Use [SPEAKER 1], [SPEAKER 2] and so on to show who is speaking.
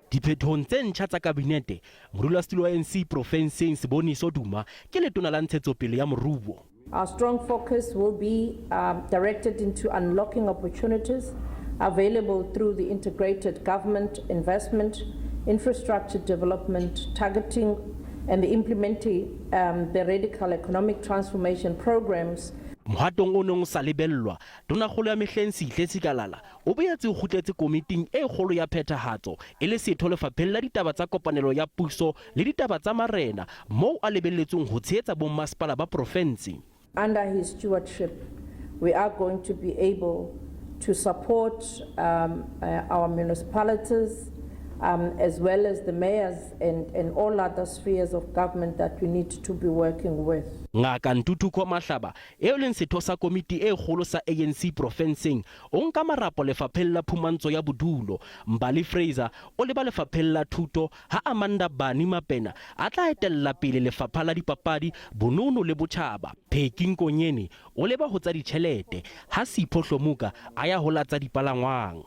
[SPEAKER 1] Diphetohong tse ntjha tsa kabinete, modulasetulo wa ANC profenseng Siboniso Duma ke letona la ntshetsopele ya moruo.
[SPEAKER 2] Our strong focus will be directed into unlocking opportunities available through the integrated government investment, infrastructure development, targeting and implementing the radical economic transformation programs.
[SPEAKER 1] Mohatong o neng sa lebellwa, Tonakgolo ya mehleng Sihletse Kalala o boetse o kgutletse komiting e kgolo ya phethahatso e le setho lefapheng la ditaba tsa kopanelo ya puso le ditaba tsa marena moo a lebelletsweng ho tshehetsa bommasepala ba profense.
[SPEAKER 2] Under his stewardship, we are going to be able to support our municipalities as well as the mayors and all other spheres of government that we need to be working with.
[SPEAKER 1] Ngaka Ntutuko Mahlaba eo leng setho sa komiti e kgolo sa ANC profenseng o nka marapo lefapheng la phumantsho ya bodulo. Mbali Fraser o leba lefapheng la thuto ha Amanda Bani Mapena a tla etella pele lefapha la dipapadi, bonono le botjhaba. Peking Konyene o leba ho tsa ditjhelete ha Sipho Hlomuka a ya ho latsa dipalangwang.